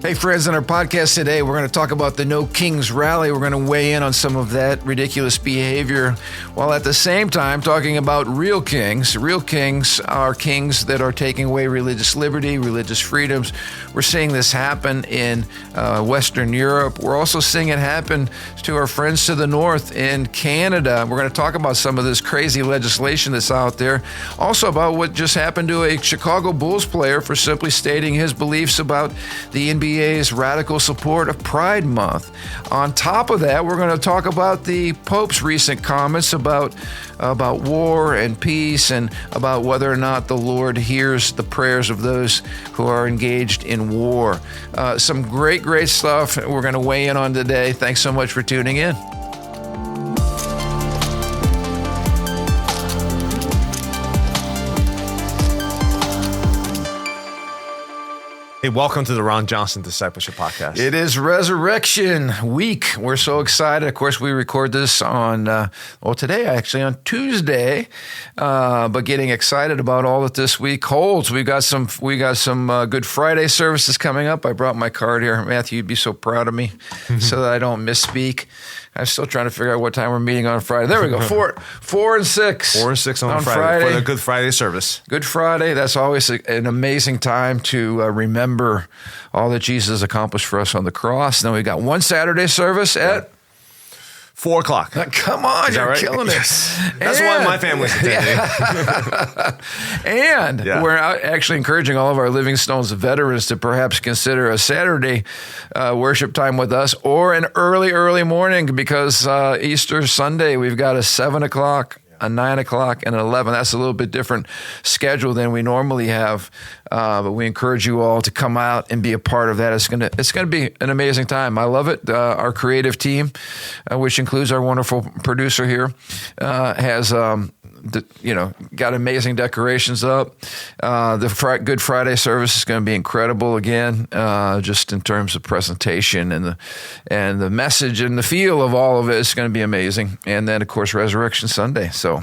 Hey friends, on our podcast today, we're going to talk about the No Kings Rally. We're going to weigh in on some of that ridiculous behavior, while at the same time talking about real kings. Real kings are kings that are taking away religious liberty, religious freedoms. We're seeing this happen in Western Europe. We're also seeing it happen to our friends to the north in Canada. We're going to talk about some of this crazy legislation that's out there. Also about what just happened to a Chicago Bulls player for simply stating his beliefs about the NBA's radical support of Pride Month. On top of that, we're going to talk about the Pope's recent comments about war and peace, and about whether or not the Lord hears the prayers of those who are engaged in war. Some great stuff we're going to weigh in on today. Thanks so much for tuning in. Hey, welcome to the Ron Johnson Discipleship Podcast. It is Resurrection Week. We're so excited. Of course, we record this on, today actually, on Tuesday, but getting excited about all that this week holds. We got some Good Friday services coming up. I brought my card here. Matthew, you'd be so proud of me so that I don't misspeak. I'm still trying to figure out what time we're meeting on Friday. There we go. 4 and 6. 4 and 6 on Friday for the Good Friday service. Good Friday. That's always an amazing time to remember all that Jesus accomplished for us on the cross. And then we got one Saturday service at 4 o'clock. Come on, you're right? killing it. That's why my family's attending. And we're actually encouraging all of our Living Stones veterans to perhaps consider a Saturday worship time with us, or an early morning, because Easter Sunday we've got a 7 o'clock, a 9 o'clock, and an 11. That's a little bit different schedule than we normally have, but we encourage you all to come out and be a part of that. It's gonna be an amazing time. I love it. Our creative team, which includes our wonderful producer here, has got amazing decorations up. The Good Friday service is going to be incredible again, just in terms of presentation and the message and the feel of all of it. It's going to be amazing. And then, of course, Resurrection Sunday. So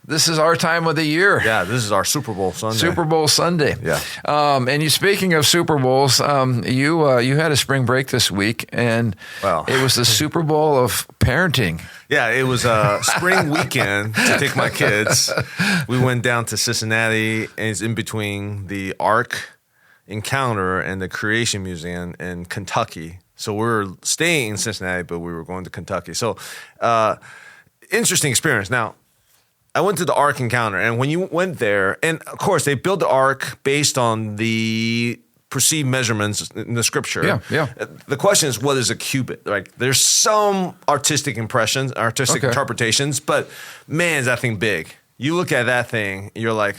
this is our time of the year. Yeah, this is our Super Bowl Sunday. Super Bowl Sunday. Yeah. And speaking of Super Bowls, you had a spring break this week, and it was the Super Bowl of parenting. Yeah, it was a spring weekend to take my kids. We went down to Cincinnati, and it's in between the Ark Encounter and the Creation Museum in Kentucky. So we were staying in Cincinnati, but we were going to Kentucky. So interesting experience. Now, I went to the Ark Encounter, and when you went there, and of course they built the Ark based on the perceived measurements in the scripture. Yeah. The question is, what is a cubit? Like, there's some artistic interpretations, but man, is that thing big. You look at that thing, you're like,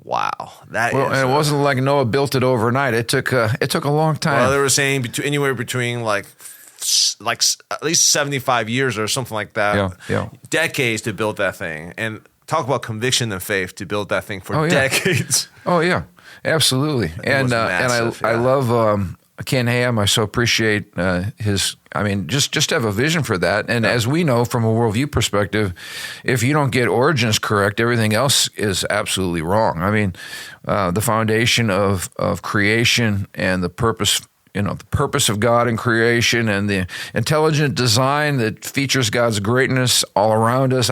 wow, that is. And it wasn't like Noah built it overnight. It took a long time. Well, they were saying anywhere between like at least 75 years or something like that. Yeah. Decades to build that thing. And talk about conviction and faith to build that thing for decades. Oh, yeah. Absolutely. And I love Ken Ham. I so appreciate his, just to have a vision for that. And as we know from a worldview perspective, if you don't get origins correct, everything else is absolutely wrong. The foundation of creation and the purpose of God in creation, and the intelligent design that features God's greatness all around us.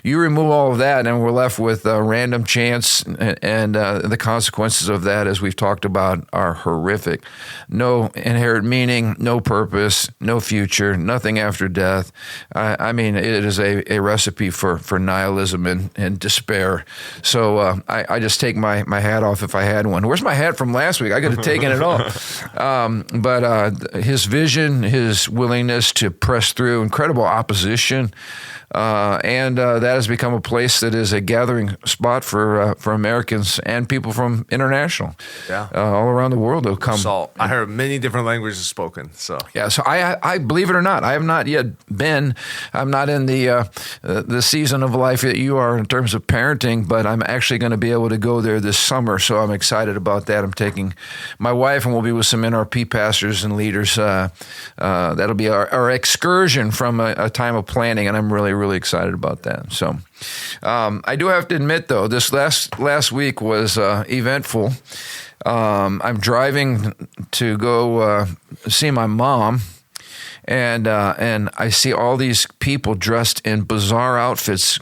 You remove all of that, and we're left with random chance, and the consequences of that, as we've talked about, are horrific. No inherent meaning, no purpose, no future, nothing after death. It is a recipe for nihilism and despair. So I just take my hat off if I had one. Where's my hat from last week? I could have taken it off. But his vision, his willingness to press through incredible opposition, and that has become a place that is a gathering spot for Americans and people from international, all around the world who come. So I heard many different languages spoken. So I believe it or not, I have not yet been. I'm not in the season of life that you are in terms of parenting, but I'm actually going to be able to go there this summer. So I'm excited about that. I'm taking my wife, and we'll be with some NRP pastors and leaders. That'll be our excursion from a time of planning, and I'm really excited about that. So I do have to admit, though, this last week was eventful. I'm driving to go see my mom, and I see all these people dressed in bizarre outfits,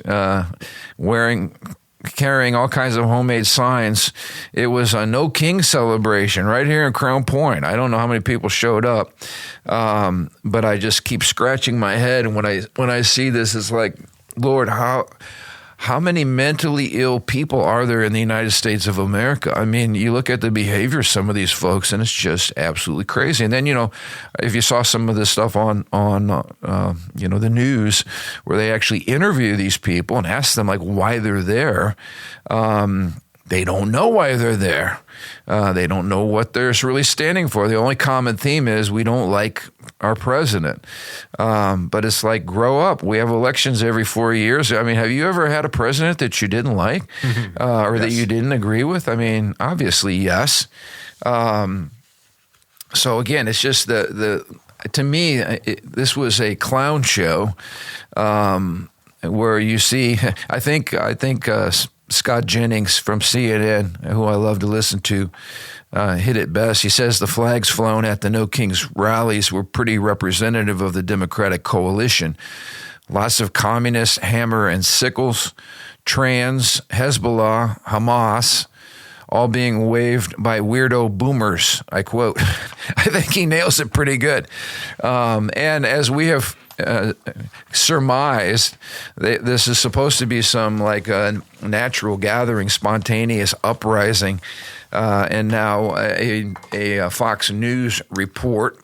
carrying all kinds of homemade signs. It was a No King celebration right here in Crown Point. I don't know how many people showed up, but I just keep scratching my head. And when I see this, it's like, Lord, how many mentally ill people are there in the United States of America? I mean, you look at the behavior of some of these folks, and it's just absolutely crazy. And then, if you saw some of this stuff on the news, where they actually interview these people and ask them like why they're there, they don't know why they're there. They don't know what they're really standing for. The only common theme is we don't like our president. But it's like, grow up. We have elections every 4 years. I mean, have you ever had a president that you didn't like or that you didn't agree with? I mean, obviously, yes. So again, it's just to me, this was a clown show where you see, I think Scott Jennings from CNN, who I love to listen to, hit it best. He says the flags flown at the No Kings rallies were pretty representative of the Democratic coalition. Lots of communists, hammer and sickles, trans, Hezbollah, Hamas, all being waved by weirdo boomers, I quote. I think he nails it pretty good. And as we have surmised, this is supposed to be some like a natural gathering, spontaneous uprising. And now a Fox News report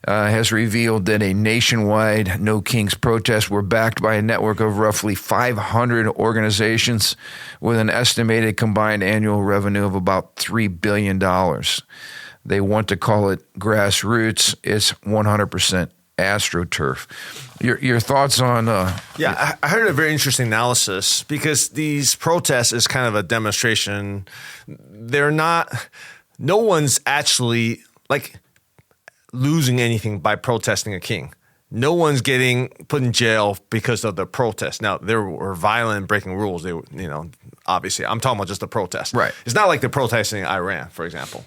has revealed that a nationwide No Kings protest were backed by a network of roughly 500 organizations with an estimated combined annual revenue of about $3 billion. They want to call it grassroots. It's 100% AstroTurf. Your thoughts on? Yeah, I heard a very interesting analysis because these protests is kind of a demonstration. They're not. No one's actually like losing anything by protesting a king. No one's getting put in jail because of the protest. Now, there were violent breaking rules. They, obviously, I'm talking about just the protest. Right. It's not like the protesting in Iran, for example.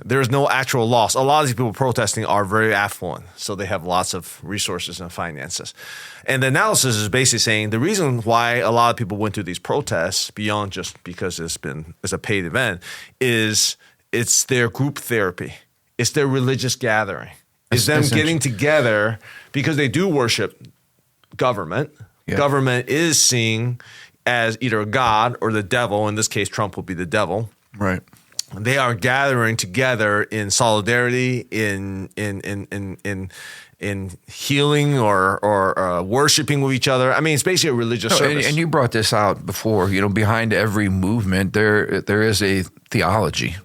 There's no actual loss. A lot of these people protesting are very affluent, so they have lots of resources and finances. And the analysis is basically saying the reason why a lot of people went to these protests, beyond just because it's a paid event, is it's their group therapy. It's their religious gathering. It's them getting together because they do worship government. Yeah. Government is seen as either God or the devil. In this case, Trump will be the devil. Right. They are gathering together in solidarity, in healing or worshiping with each other. I mean, it's basically a religious service. And you brought this out before. Behind every movement, there is a theology,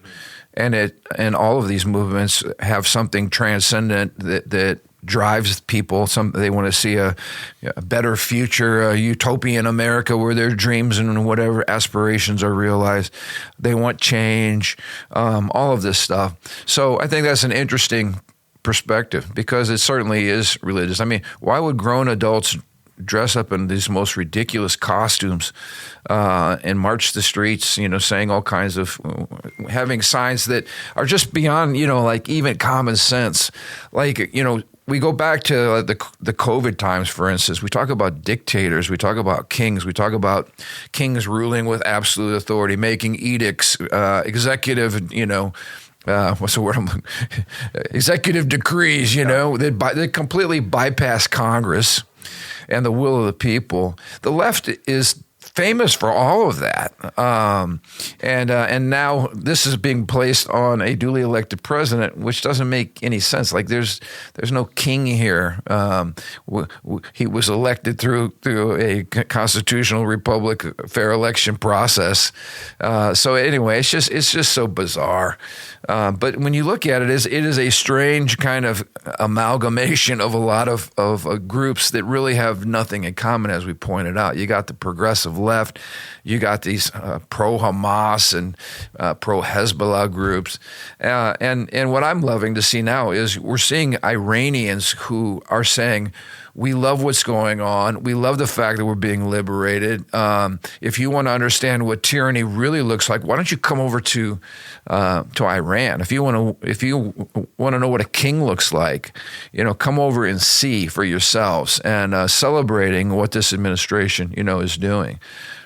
and all of these movements have something transcendent that drives people. They want to see a better future, a utopian America where their dreams and whatever aspirations are realized. They want change, all of this stuff. So I think that's an interesting perspective because it certainly is religious. I mean, why would grown adults dress up in these most ridiculous costumes and march the streets, saying all kinds of, having signs that are just beyond, like even common sense. Like, we go back to the COVID times, for instance. We talk about dictators. We talk about kings. We talk about kings ruling with absolute authority, making edicts, executive, what's the word? Executive decrees, that completely bypass Congress and the will of the people. The left is famous for all of that, and now this is being placed on a duly elected president, which doesn't make any sense. Like there's no king here. He was elected through a constitutional republic, fair election process. So anyway, it's just so bizarre. But when you look at it, it is a strange kind of amalgamation of a lot of groups that really have nothing in common, as we pointed out. You got the progressive left, you got these pro-Hamas and pro-Hezbollah groups. And what I'm loving to see now is we're seeing Iranians who are saying, We love what's going on. We love the fact that we're being liberated. If you want to understand what tyranny really looks like, why don't you come over to Iran? If you want to know what a king looks like, come over and see for yourselves, and celebrating what this administration, is doing.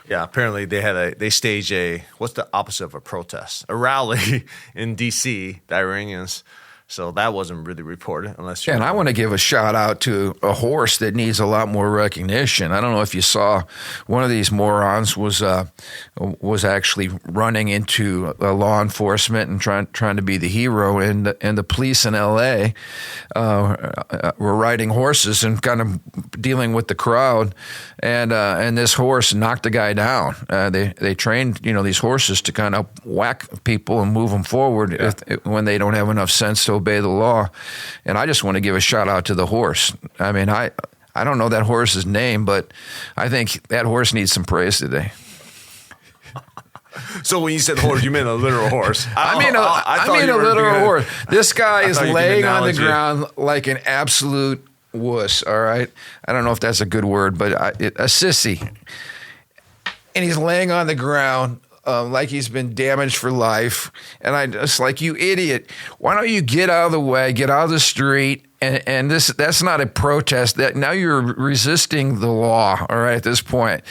Yeah, apparently they staged what's the opposite of a protest? A rally in D.C., the Iranians. So that wasn't really reported unless And I want to give a shout out to a horse that needs a lot more recognition. I don't know if you saw one of these morons was actually running into law enforcement and trying to be the hero, and the police in L.A. Were riding horses and kind of dealing with the crowd, and this horse knocked the guy down. They trained these horses to kind of whack people and move them forward when they don't have enough sense to obey the law. And I just want to give a shout out to the horse. I mean, I don't know that horse's name, but I think that horse needs some praise today. So when you said horse, you meant a literal horse. I mean a literal horse. This guy is laying on the ground like an absolute wuss, all right? I don't know if that's a good word, but a sissy. And he's laying on the ground like he's been damaged for life. And I just like, you idiot, why don't you get out of the way, get out of the street? And that's not a protest. That now you're resisting the law, all right, at this point.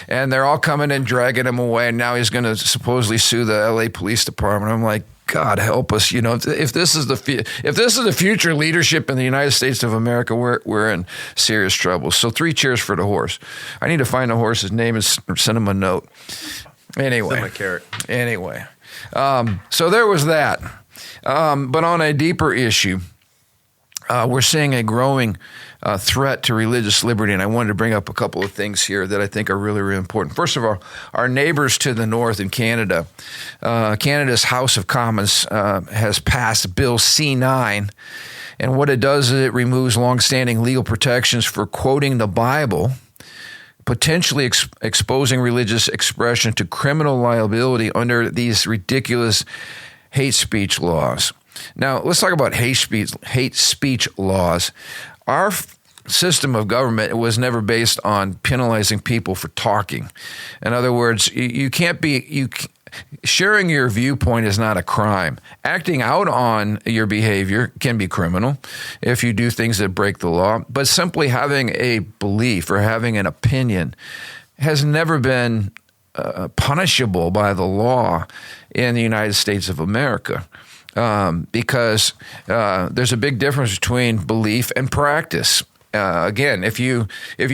And they're all coming and dragging him away. And now he's going to supposedly sue the LA Police Department. I'm like, God help us. If this is the future leadership in the United States of America, we're in serious trouble. So 3 cheers for the horse. I need to find the horse's name and send him a note. Anyway. Send him a carrot. Anyway. So there was that. But on a deeper issue, we're seeing a growing threat to religious liberty, and I wanted to bring up a couple of things here that I think are really, really important. First of all, our neighbors to the north in Canada, Canada's House of Commons has passed Bill C-9, and what it does is it removes longstanding legal protections for quoting the Bible, potentially exposing religious expression to criminal liability under these ridiculous hate speech laws. Now, let's talk about hate speech laws. Our system of government was never based on penalizing people for talking. In other words, sharing your viewpoint is not a crime. Acting out on your behavior can be criminal if you do things that break the law. But simply having a belief or having an opinion has never been punishable by the law in the United States of America. Because there's a big difference between belief and practice. Again, if you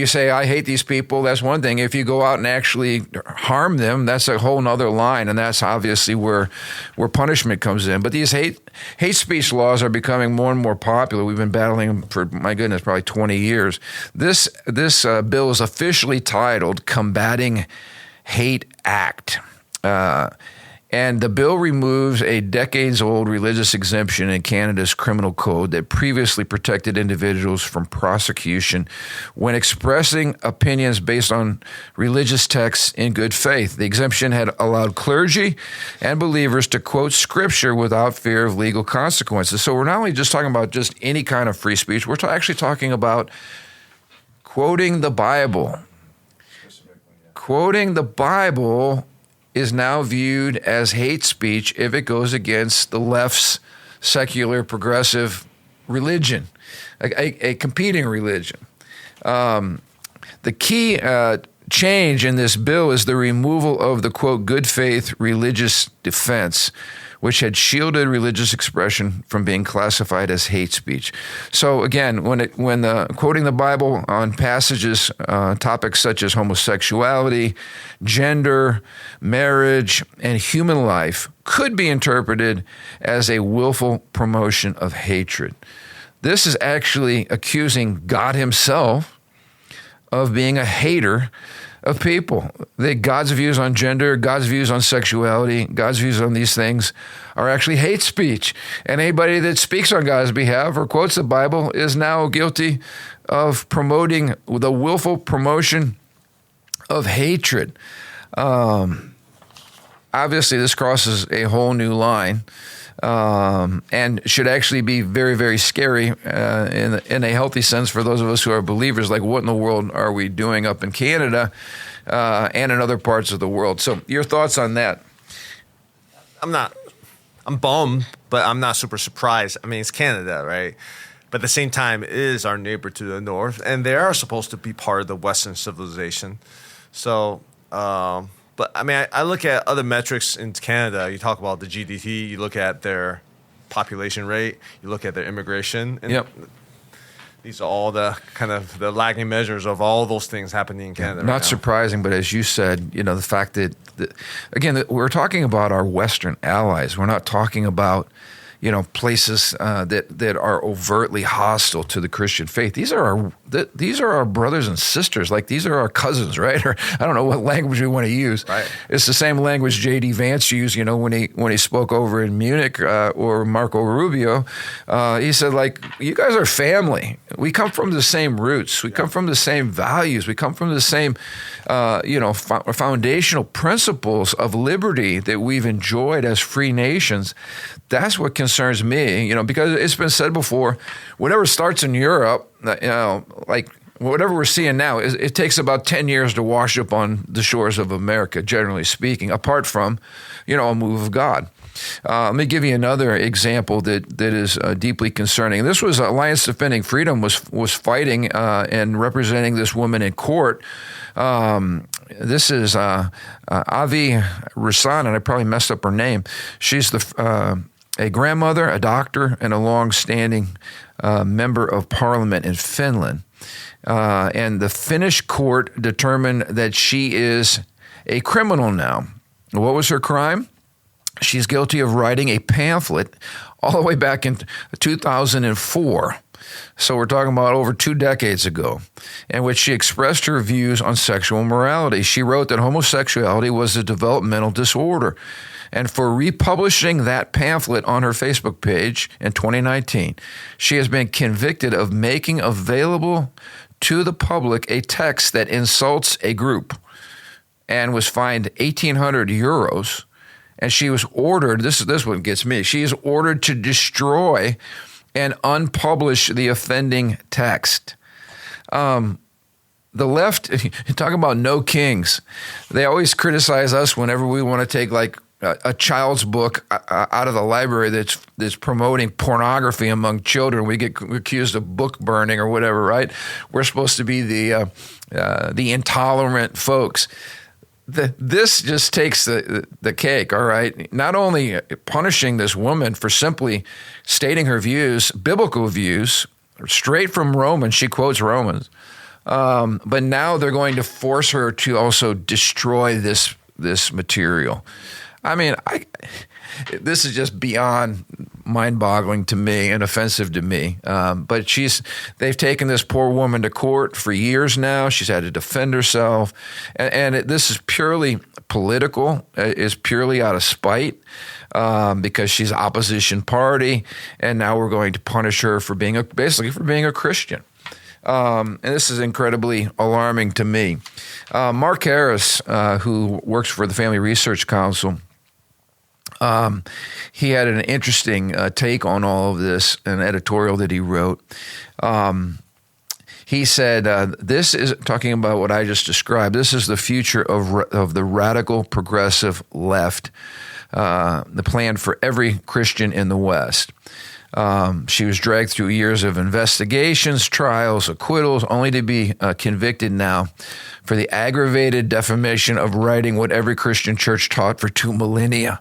say, I hate these people, that's one thing. If you go out and actually harm them, that's a whole nother line, and that's obviously where punishment comes in. But these hate speech laws are becoming more and more popular. We've been battling them for, my goodness, probably 20 years. This bill is officially titled Combating Hate Act. And the bill removes a decades-old religious exemption in Canada's criminal code that previously protected individuals from prosecution when expressing opinions based on religious texts in good faith. The exemption had allowed clergy and believers to quote scripture without fear of legal consequences. So we're not only just talking about just any kind of free speech, we're actually talking about quoting the Bible. Quoting the Bible is now viewed as hate speech if it goes against the left's secular progressive religion, a competing religion. The key change in this bill is the removal of the, quote, good faith religious defense, which had shielded religious expression from being classified as hate speech. So again, when quoting the Bible on passages, topics such as homosexuality, gender, marriage, and human life could be interpreted as a willful promotion of hatred. This is actually accusing God himself of being a hater of people. God's views on gender, God's views on sexuality, God's views on these things are actually hate speech. And anybody that speaks on God's behalf or quotes the Bible is now guilty of promoting the willful promotion of hatred. Obviously, this crosses a whole new line. and should actually be very, very scary in a healthy sense for those of us who are believers. Like, what in the world are we doing up in Canada and in other parts of the world? So your thoughts on that? I'm bummed, but I'm not super surprised. I mean, it's Canada, right? But at the same time, it is our neighbor to the north, and they are supposed to be part of the Western civilization. So, but I mean, I look at other metrics in Canada. You talk about the GDP, you look at their population rate, you look at their immigration, and these are all the kind of the lagging measures of all those things happening in Canada. Not surprising, but as you said, the fact that again, we're talking about our Western allies. We're not talking about places that are overtly hostile to the Christian faith. These are our brothers and sisters. Like, these are our cousins, right? Or I don't know what language we want to use. Right. It's the same language J.D. Vance used, when he spoke over in Munich, or Marco Rubio. He said, like, you guys are family. We come from the same roots. We come from the same values. We come from the same, foundational principles of liberty that we've enjoyed as free nations. That's what concerns me, because it's been said before, whatever starts in Europe, like whatever we're seeing now, it takes about 10 years to wash up on the shores of America, generally speaking, apart from, a move of God. Let me give you another example that is deeply concerning. This was Alliance Defending Freedom was fighting and representing this woman in court. This is Avi Rasan, and I probably messed up her name. She's a grandmother, a doctor, and a long-standing member of parliament in Finland. And the Finnish court determined that she is a criminal now. What was her crime? She's guilty of writing a pamphlet all the way back in 2004. So we're talking about over 2 decades ago, in which she expressed her views on sexual morality. She wrote that homosexuality was a developmental disorder. And for republishing that pamphlet on her Facebook page in 2019, she has been convicted of making available to the public a text that insults a group, and was fined 1,800 euros. And she was ordered, this one gets me, she is ordered to destroy and unpublish the offending text. The left, talk about no kings. They always criticize us whenever we want to take like a child's book out of the library that's promoting pornography among children. We get accused of book burning or whatever, right? We're supposed to be the intolerant folks. This just takes the cake, all right? Not only punishing this woman for simply stating her views, biblical views, straight from Romans, she quotes Romans, but now they're going to force her to also destroy this material. I mean, this is just beyond mind-boggling to me and offensive to me. But they've taken this poor woman to court for years now. She's had to defend herself. And this is purely political. It's purely out of spite because she's opposition party. And now we're going to punish her for being a Christian. And this is incredibly alarming to me. Mark Harris, who works for the Family Research Council, he had an interesting take on all of this, an editorial that he wrote. He said, this is talking about what I just described. This is the future of the radical progressive left, the plan for every Christian in the West. She was dragged through years of investigations, trials, acquittals, only to be convicted now for the aggravated defamation of writing what every Christian church taught for 2 millennia.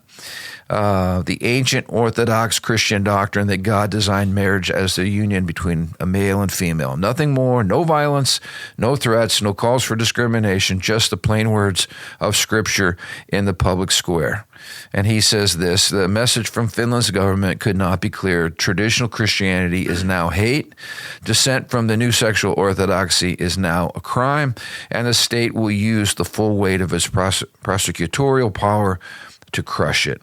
The ancient Orthodox Christian doctrine that God designed marriage as the union between a male and female. Nothing more, no violence, no threats, no calls for discrimination, just the plain words of Scripture in the public square. And he says this, the message from Finland's government could not be clearer. Traditional Christianity is now hate. Dissent from the new sexual orthodoxy is now a crime. And the state will use the full weight of its prosecutorial power to crush it.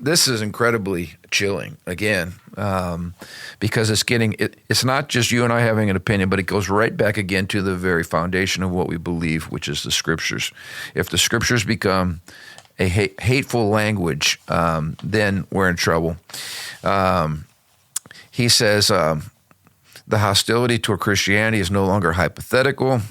This is incredibly chilling, again, because it's not just you and I having an opinion, but it goes right back again to the very foundation of what we believe, which is the Scriptures. If the Scriptures become a hateful language, then we're in trouble. He says the hostility toward Christianity is no longer hypothetical.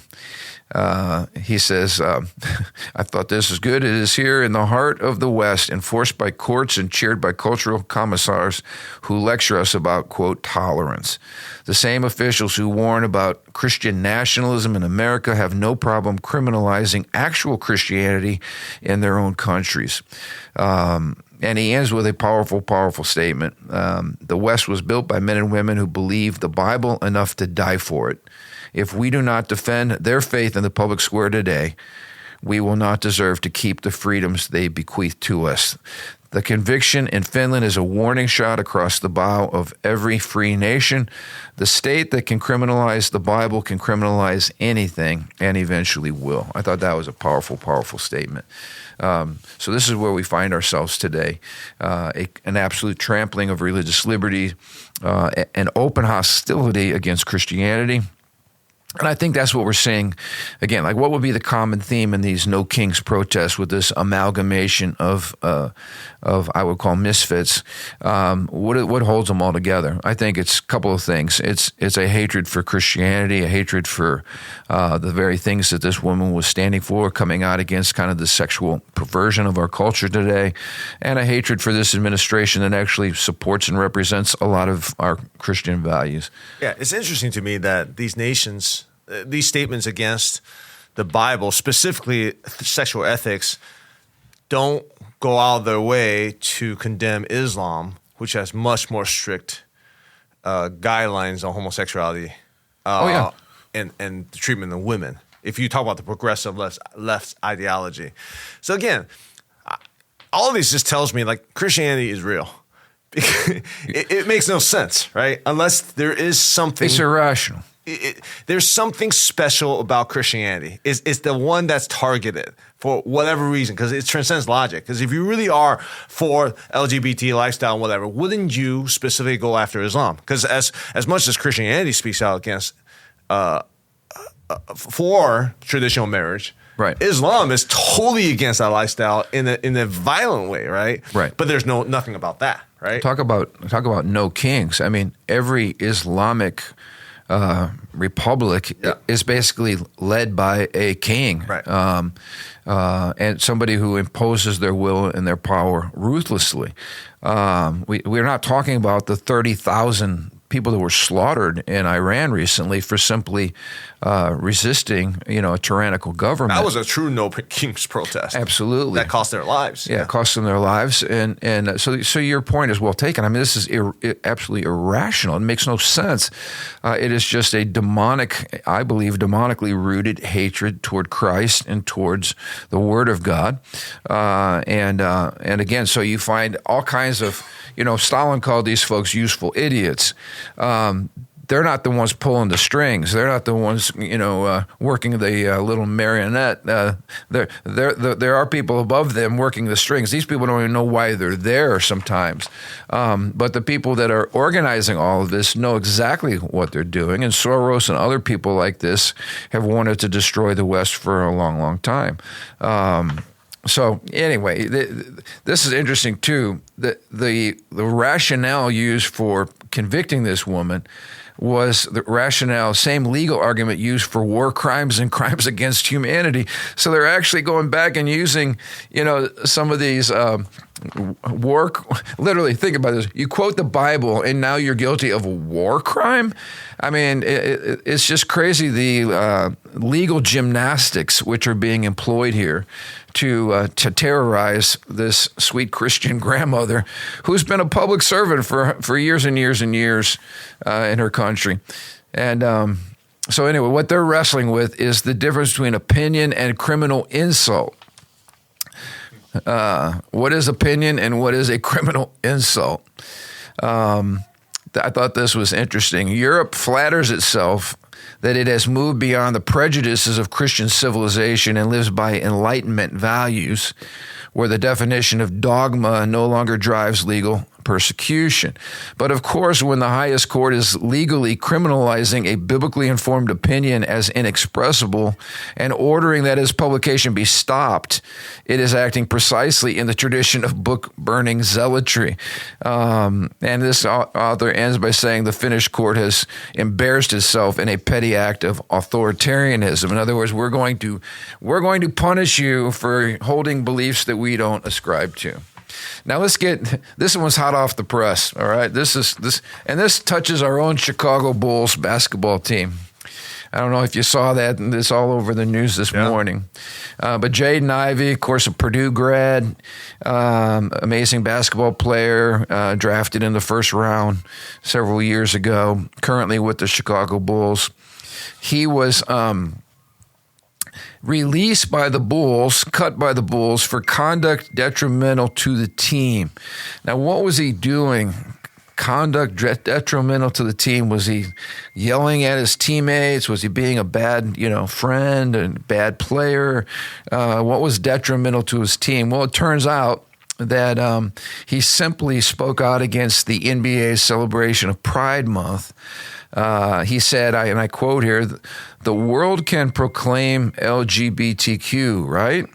He says, I thought this is good. It is here in the heart of the West, enforced by courts and cheered by cultural commissars who lecture us about, quote, tolerance. The same officials who warn about Christian nationalism in America have no problem criminalizing actual Christianity in their own countries. And he ends with a powerful, powerful statement. The West was built by men and women who believed the Bible enough to die for it. If we do not defend their faith in the public square today, we will not deserve to keep the freedoms they bequeath to us. The conviction in Finland is a warning shot across the bow of every free nation. The state that can criminalize the Bible can criminalize anything and eventually will. I thought that was a powerful, powerful statement. So this is where we find ourselves today, an absolute trampling of religious liberty, an open hostility against Christianity. And I think that's what we're seeing. Again, like what would be the common theme in these No Kings protests with this amalgamation of I would call misfits? What holds them all together? I think it's a couple of things. It's a hatred for Christianity, a hatred for the very things that this woman was standing for, coming out against kind of the sexual perversion of our culture today, and a hatred for this administration that actually supports and represents a lot of our Christian values. Yeah, it's interesting to me that these nations, these statements against the Bible, specifically sexual ethics, don't go out of their way to condemn Islam, which has much more strict guidelines on homosexuality and the treatment of women, if you talk about the progressive left ideology. So again, all of this just tells me like Christianity is real. It makes no sense, right? Unless there is something. It's irrational. There's something special about Christianity. It's the one that's targeted for whatever reason, because it transcends logic. Because if you really are for LGBT lifestyle and whatever, wouldn't you specifically go after Islam? Because as much as Christianity speaks out against for traditional marriage, right, Islam is totally against that lifestyle in a violent way, right? Right. But there's nothing about that, right? Talk about no kings. I mean, every Islamic republic is basically led by a king, right. And somebody who imposes their will and their power ruthlessly. We're not talking about the 30,000 people that were slaughtered in Iran recently for simply resisting, a tyrannical government. That was a true No Kings protest. Absolutely. That cost their lives. Yeah, it cost them their lives. And so your point is well taken. I mean, this is absolutely irrational. It makes no sense. It is just a demonically rooted hatred toward Christ and towards the Word of God. And again, so you find all kinds of, Stalin called these folks useful idiots. They're not the ones pulling the strings. They're not the ones, working the little marionette. There are people above them working the strings. These people don't even know why they're there sometimes. But the people that are organizing all of this know exactly what they're doing. And Soros and other people like this have wanted to destroy the West for a long, long time. So anyway, this is interesting too. The rationale used for convicting this woman was the rationale, same legal argument used for war crimes and crimes against humanity. So they're actually going back and using, some of these literally think about this. You quote the Bible and now you're guilty of a war crime. I mean, it's just crazy the legal gymnastics which are being employed here to terrorize this sweet Christian grandmother who's been a public servant for years and years and years in her country. And so anyway, what they're wrestling with is the difference between opinion and criminal insult. What is opinion and what is a criminal insult? I thought this was interesting. Europe flatters itself that it has moved beyond the prejudices of Christian civilization and lives by Enlightenment values, where the definition of dogma no longer drives legal persecution. But of course, when the highest court is legally criminalizing a biblically informed opinion as inexpressible and ordering that its publication be stopped, it is acting precisely in the tradition of book-burning zealotry. And this author ends by saying the Finnish court has embarrassed itself in a petty act of authoritarianism. In other words, we're going to punish you for holding beliefs that we don't ascribe to. Now let's get, this one's hot off the press, all right? This touches our own Chicago Bulls basketball team. I don't know if you saw that, and it's all over the news this morning. But Jaden Ivey, of course, a Purdue grad, amazing basketball player, drafted in the first round several years ago, currently with the Chicago Bulls. He was released by the Bulls, cut by the Bulls for conduct detrimental to the team. Now, what was he doing? Conduct detrimental to the team. Was he yelling at his teammates? Was he being a bad, friend and bad player? What was detrimental to his team? Well, it turns out that he simply spoke out against the NBA's celebration of Pride Month. He said, and I quote here, "The world can proclaim LGBTQ, right?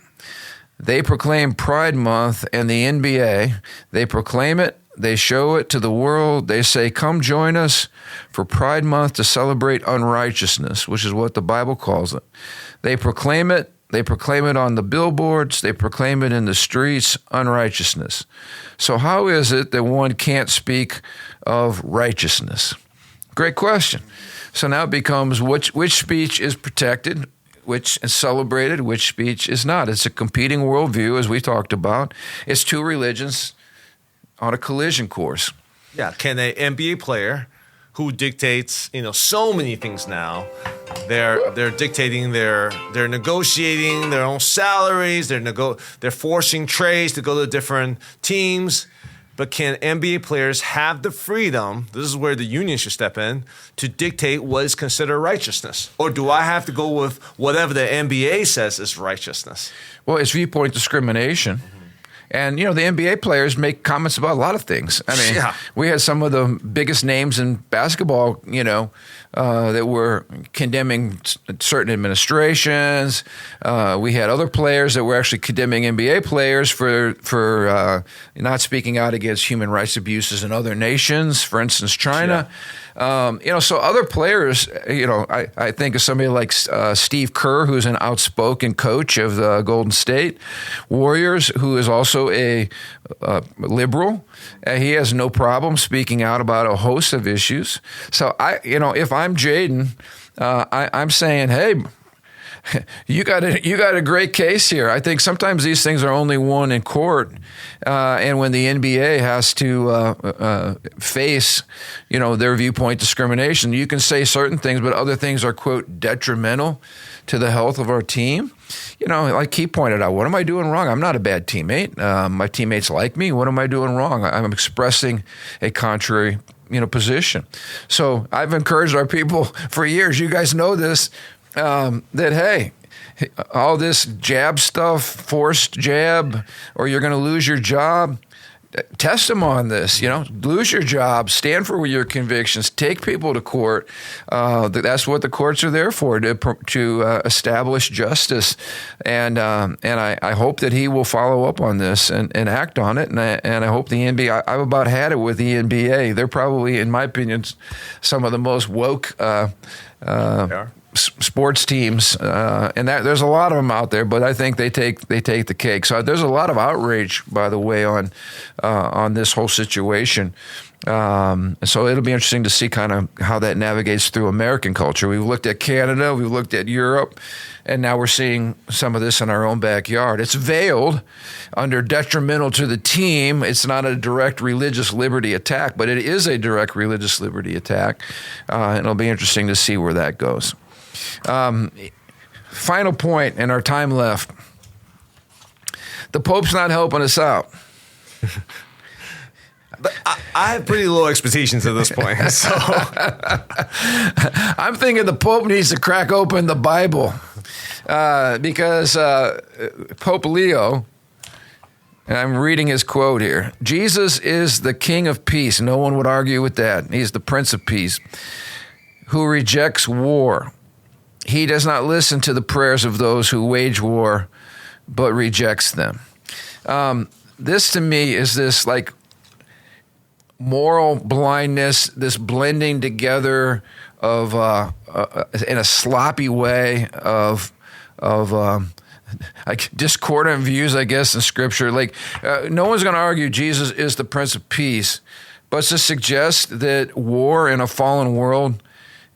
They proclaim Pride Month, and the NBA, they proclaim it, they show it to the world. They say, come join us for Pride Month to celebrate unrighteousness," which is what the Bible calls it. They proclaim it. They proclaim it on the billboards. They proclaim it in the streets, unrighteousness. So how is it that one can't speak of righteousness? Great question. So now it becomes which speech is protected, which is celebrated, which speech is not. It's a competing worldview, as we talked about. It's two religions on a collision course. Yeah, can an NBA player who dictates, so many things now, they're dictating, they're negotiating their own salaries, they're forcing trades to go to different teams. But can NBA players have the freedom, this is where the union should step in, to dictate what is considered righteousness? Or do I have to go with whatever the NBA says is righteousness? Well, it's viewpoint discrimination. And, the NBA players make comments about a lot of things. I mean, we had some of the biggest names in basketball, that were condemning certain administrations. We had other players that were actually condemning NBA players for not speaking out against human rights abuses in other nations, for instance, China. So other players, I think of somebody like Steve Kerr, who's an outspoken coach of the Golden State Warriors, who is also a liberal. He has no problem speaking out about a host of issues. So if I'm Jaden, I'm saying, hey, you got a great case here. I think sometimes these things are only won in court, and when the NBA has to face, their viewpoint discrimination, you can say certain things, but other things are, quote, detrimental to the health of our team. Like he pointed out, what am I doing wrong? I'm not a bad teammate. My teammates like me. What am I doing wrong? I'm expressing a contrary, position. So I've encouraged our people for years. You guys know this. That, hey, all this jab stuff, forced jab, or you're going to lose your job, test them on this, lose your job, stand for your convictions, take people to court. That's what the courts are there for, to establish justice. And I hope that he will follow up on this and act on it. And I hope the NBA, I've about had it with the NBA. They're probably, in my opinion, some of the most woke sports teams, and there's a lot of them out there, but I think they take the cake. So there's a lot of outrage, by the way, on this whole situation. So it'll be interesting to see kind of how that navigates through American culture. We've looked at Canada, we've looked at Europe, and now we're seeing some of this in our own backyard. It's veiled under detrimental to the team. It's not a direct religious liberty attack, but it is a direct religious liberty attack. And it'll be interesting to see where that goes. Final point in our time left. The Pope's not helping us out. But I have pretty low expectations at this point. So I'm thinking the Pope needs to crack open the Bible because Pope Leo And I'm reading his quote here. Jesus is the King of Peace. No one would argue with that. He's the Prince of Peace, who rejects war. He does not listen to the prayers of those who wage war, but rejects them. This to me is this like moral blindness, this blending together of in a sloppy way of like discordant views, I guess, in Scripture. Like no one's going to argue Jesus is the Prince of Peace, but to suggest that war in a fallen world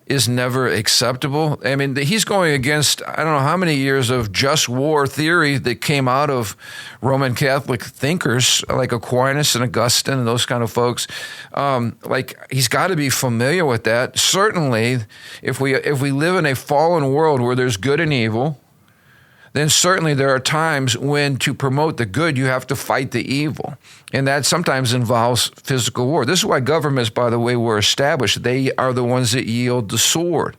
is never acceptable. I mean, he's going against, I don't know how many years of just war theory that came out of Roman Catholic thinkers like Aquinas and Augustine and those kind of folks. Like, he's got to be familiar with that. Certainly, if we live in a fallen world where there's good and evil, then certainly there are times when to promote the good, you have to fight the evil. And that sometimes involves physical war. This is why governments, by the way, were established. They are the ones that yield the sword.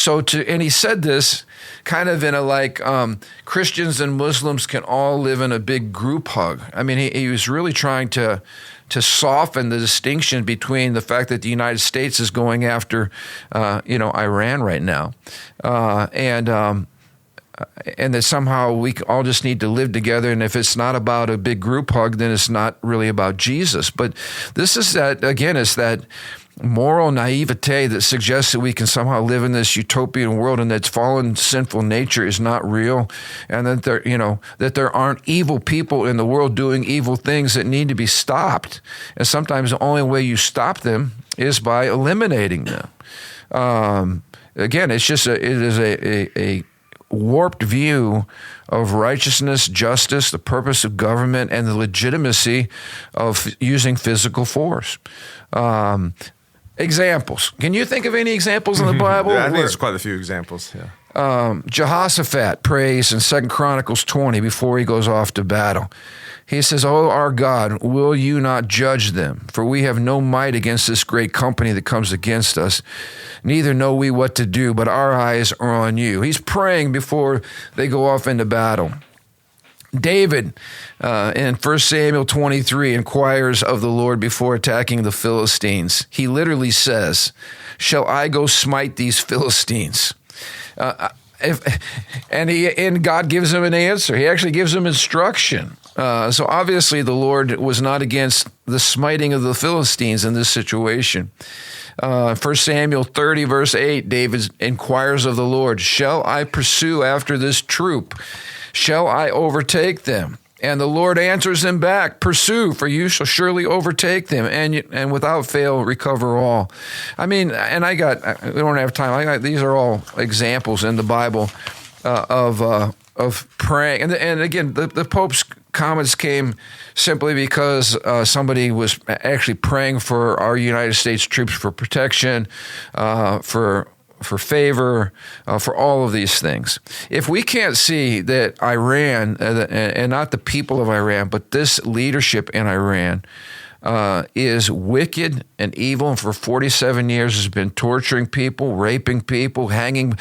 And he said this kind of in a like, Christians and Muslims can all live in a big group hug. I mean, he was really trying to soften the distinction between the fact that the United States is going after, Iran right now, and that somehow we all just need to live together. And if it's not about a big group hug, then it's not really about Jesus. But this is that, again, it's that moral naivete that suggests that we can somehow live in this utopian world and that fallen sinful nature is not real, and that there aren't evil people in the world doing evil things that need to be stopped. And sometimes the only way you stop them is by eliminating them. Again, it is a warped view of righteousness, justice, the purpose of government, and the legitimacy of using physical force. Examples. Can you think of any examples in the Bible? Yeah, I think there's quite a few examples. Yeah. Jehoshaphat prays in 2 Chronicles 20 before he goes off to battle. He says, "Oh, our God, will you not judge them? For we have no might against this great company that comes against us. Neither know we what to do, but our eyes are on you." He's praying before they go off into battle. David, in 1 Samuel 23, inquires of the Lord before attacking the Philistines. He literally says, "Shall I go smite these Philistines?" And God gives him an answer. He actually gives him instruction. So obviously the Lord was not against the smiting of the Philistines in this situation. 1 Samuel 30, verse 8, David inquires of the Lord, "Shall I pursue after this troop? Shall I overtake them?" And the Lord answers him back, "Pursue, for you shall surely overtake them, and without fail recover all." I mean, and we don't have time. These are all examples in the Bible of praying. And again, the Pope's comments came simply because somebody was actually praying for our United States troops for protection, for favor, for all of these things. If we can't see that Iran, and not the people of Iran, but this leadership in Iran is wicked and evil, and for 47 years has been torturing people, raping people, hanging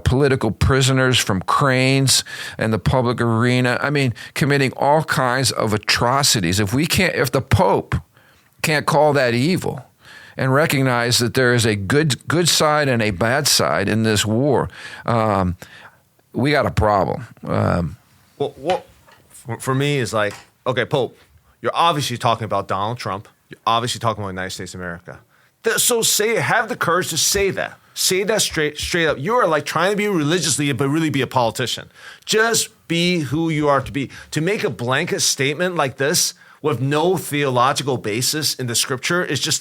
political prisoners from cranes in the public arena. I mean, committing all kinds of atrocities. If the Pope can't call that evil and recognize that there is a good side and a bad side in this war, we got a problem. Well, for me, is like, okay, Pope, you're obviously talking about Donald Trump. You're obviously talking about the United States of America. So have the courage to say that. Say that straight up. You are like trying to be religiously, but really be a politician. Just be who you are to be. To make a blanket statement like this with no theological basis in the Scripture is just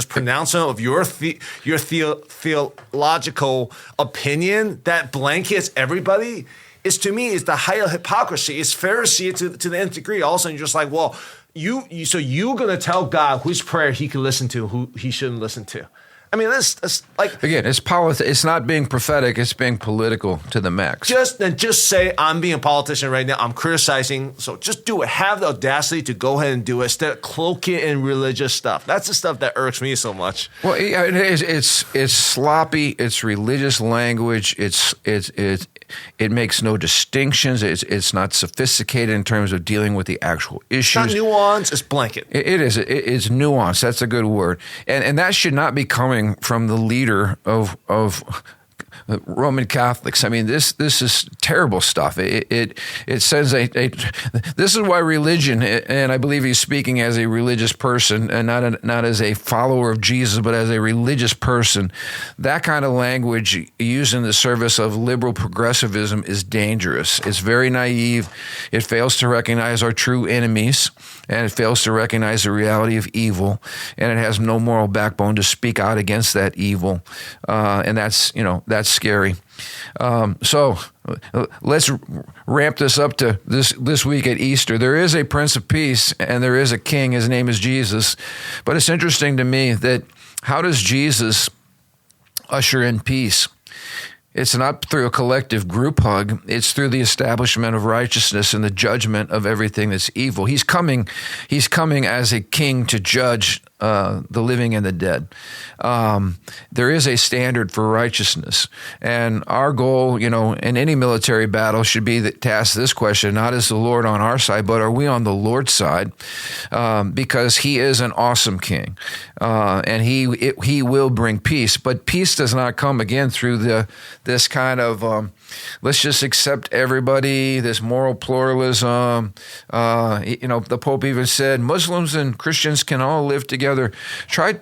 pronouncement of your theological opinion that blankets everybody. To me is the height of hypocrisy. It's Pharisee to the nth degree. All of a sudden, you're just like, well, so you're gonna tell God whose prayer He can listen to, who He shouldn't listen to. I mean, that's like, again, it's not being prophetic; it's being political to the max. Just say I'm being a politician right now. I'm criticizing. So just do it. Have the audacity to go ahead and do it instead of cloak it in religious stuff. That's the stuff that irks me so much. Well, it's sloppy. It's religious language. It makes no distinctions. It's not sophisticated in terms of dealing with the actual issues. It's not nuance, it's blanket. It is. It's nuance. That's a good word. And that should not be coming from the leader of Roman Catholics. I mean, this is terrible stuff. It says this is why religion, and I believe he's speaking as a religious person and not as a follower of Jesus, but as a religious person. That kind of language used in the service of liberal progressivism is dangerous. It's very naive. It fails to recognize our true enemies, and it fails to recognize the reality of evil, and it has no moral backbone to speak out against that evil, and that's scary. So let's ramp this up to this week at Easter. There is a Prince of Peace, and there is a King. His name is Jesus. But it's interesting to me that how does Jesus usher in peace? It's not through a collective group hug. It's through the establishment of righteousness and the judgment of everything that's evil. He's coming as a king to judge the living and the dead. There is a standard for righteousness. And our goal, in any military battle should be to ask this question, not is the Lord on our side, but are we on the Lord's side? Because he is an awesome king. And he will bring peace. But peace does not come, again, through this kind of let's just accept everybody, this moral pluralism. The Pope even said Muslims and Christians can all live together. Try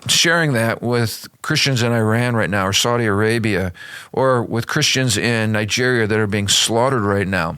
sharing that with Christians in Iran right now, or Saudi Arabia, or with Christians in Nigeria that are being slaughtered right now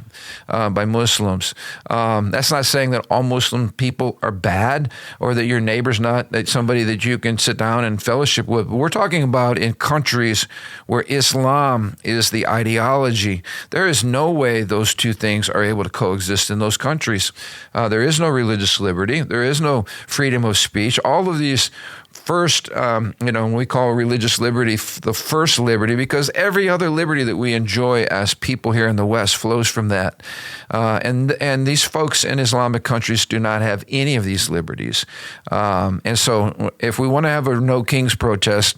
by Muslims. That's not saying that all Muslim people are bad, or that your neighbor's not somebody that you can sit down and fellowship with. But we're talking about in countries where Islam is the ideology. There is no way those two things are able to coexist in those countries. There is no religious liberty. There is no freedom of speech. All of these first, we call religious liberty the first liberty, because every other liberty that we enjoy as people here in the West flows from that. And these folks in Islamic countries do not have any of these liberties. And so if we want to have a No Kings protest,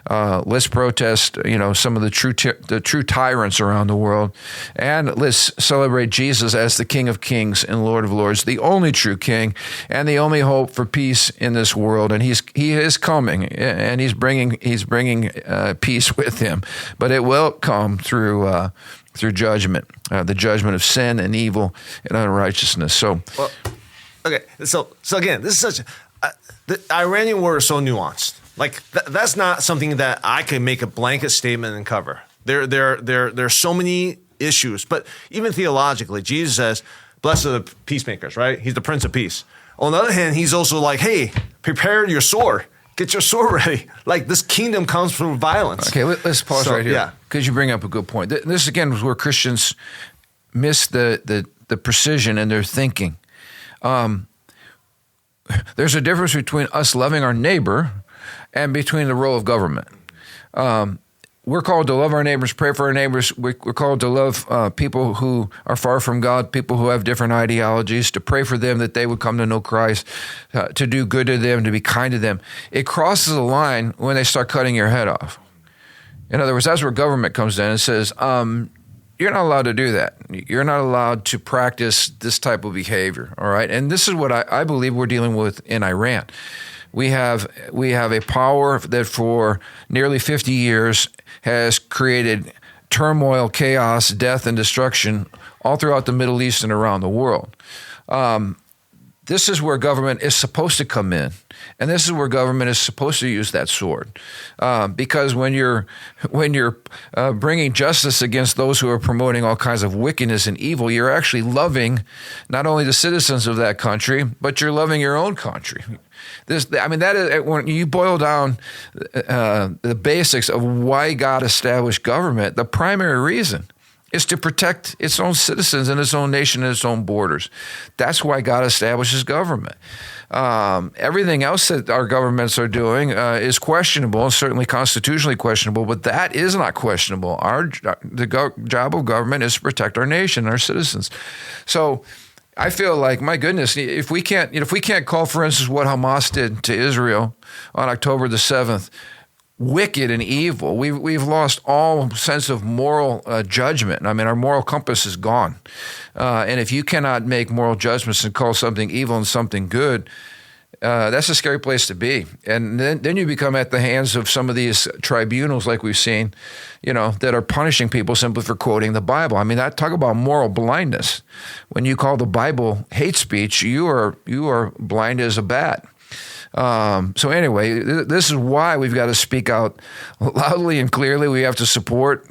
let's protest, some of the true tyrants around the world. And let's celebrate Jesus as the King of Kings and Lord of Lords, the only true King and the only hope for peace in this world. And he is coming, and he's bringing peace with him, but it will come through judgment, the judgment of sin and evil and unrighteousness. So again, this is such. The Iranian war is so nuanced. Like that's not something that I can make a blanket statement and cover. There are so many issues, but even theologically, Jesus says, "Blessed are the peacemakers." Right? He's the Prince of Peace. On the other hand, he's also like, "Hey, prepare your sword. Get your sword ready." Like this kingdom comes through violence. Okay, let's pause right here. Yeah, because you bring up a good point. This again is where Christians miss the precision in their thinking. There's a difference between us loving our neighbor and between the role of government. We're called to love our neighbors, pray for our neighbors. We're called to love people who are far from God, people who have different ideologies, to pray for them that they would come to know Christ, to do good to them, to be kind to them. It crosses a line when they start cutting your head off. In other words, that's where government comes in and says, you're not allowed to do that. You're not allowed to practice this type of behavior, all right? And this is what I believe we're dealing with in Iran. We have a power that for nearly 50 years has created turmoil, chaos, death, and destruction all throughout the Middle East and around the world. This is where government is supposed to come in, and this is where government is supposed to use that sword, because when you're bringing justice against those who are promoting all kinds of wickedness and evil, you're actually loving not only the citizens of that country, but you're loving your own country. That is when you boil down the basics of why God established government. The primary reason is to protect its own citizens and its own nation and its own borders. That's why God establishes government. Everything else that our governments are doing is questionable, certainly constitutionally questionable, but that is not questionable. The job of government is to protect our nation, our citizens. So I feel like, my goodness, if we can't call, for instance, what Hamas did to Israel on October the 7th, wicked and evil. We've lost all sense of moral judgment. I mean, our moral compass is gone. And if you cannot make moral judgments and call something evil and something good, that's a scary place to be. And then you become at the hands of some of these tribunals like we've seen, that are punishing people simply for quoting the Bible. I mean, talk about moral blindness. When you call the Bible hate speech, you are blind as a bat. So anyway, this is why we've got to speak out loudly and clearly. We have to support,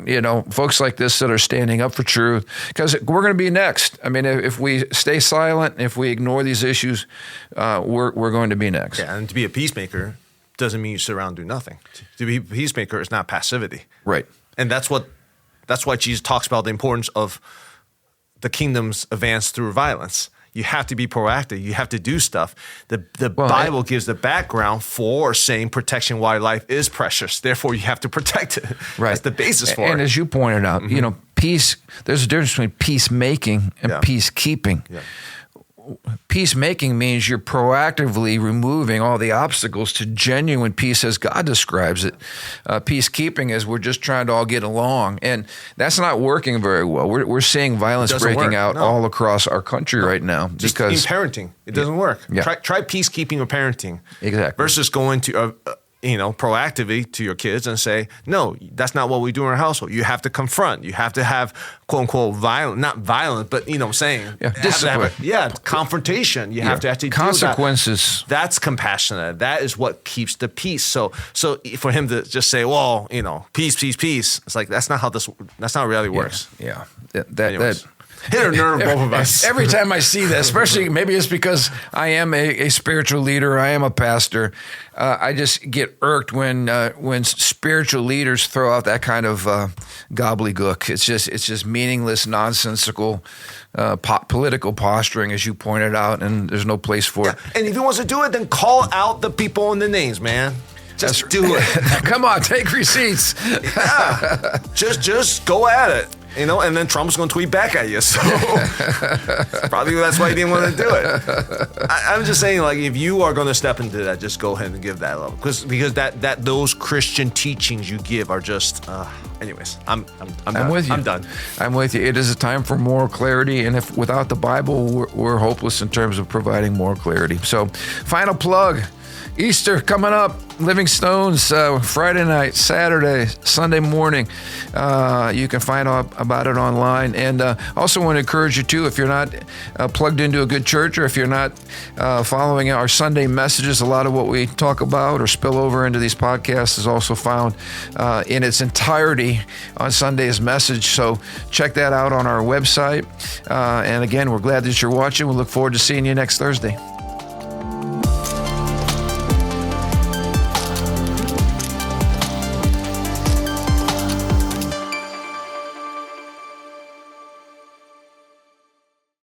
folks like this that are standing up for truth, because we're going to be next. I mean, if we stay silent, if we ignore these issues, we're going to be next. Yeah, and to be a peacemaker doesn't mean you sit around and do nothing. To be a peacemaker is not passivity. Right. And that's why Jesus talks about the importance of the kingdom's advance through violence. You have to be proactive. You have to do stuff. The Bible gives the background for saying protection wildlife is precious. Therefore, you have to protect it. Right. That's the basis for it. And as you pointed out, peace, there's a difference between peacemaking and peacekeeping. Yeah. Peacemaking means you're proactively removing all the obstacles to genuine peace as God describes it. Peacekeeping is we're just trying to all get along, and that's not working very well. We're seeing violence breaking out all across our country right now. Just because in parenting, it doesn't work. Yeah. Try peacekeeping or parenting. Exactly. Versus going to proactively to your kids and say, no, that's not what we do in our household. You have to confront. You have to have, quote unquote, not violent, but saying, discipline. Confrontation. You have to actually consequences. That's compassionate. That is what keeps the peace. So for him to just say, well, peace, peace, peace. It's like that's not how reality works. Yeah. That hit a nerve, both of us. Every time I see that, especially maybe it's because I am a spiritual leader, I am a pastor. I just get irked when spiritual leaders throw out that kind of gobbledygook. It's just meaningless, nonsensical political posturing, as you pointed out, and there's no place for it. And if he wants to do it, then call out the people and the names, man. Just do it. Come on, take receipts. Yeah. Just go at it. And then Trump's going to tweet back at you. So probably that's why he didn't want to do it. I'm just saying, like, if you are going to step into that, just go ahead and give that level. Because that those Christian teachings you give are just, anyways, I'm with you. I'm done. I'm with you. It is a time for moral clarity. And if without the Bible, we're hopeless in terms of providing moral clarity. So final plug. Easter coming up, Living Stones, Friday night, Saturday, Sunday morning. You can find out about it online. And also want to encourage you, too, if you're not plugged into a good church, or if you're not following our Sunday messages, a lot of what we talk about or spill over into these podcasts is also found in its entirety on Sunday's message. So check that out on our website. And again, we're glad that you're watching. We look forward to seeing you next Thursday.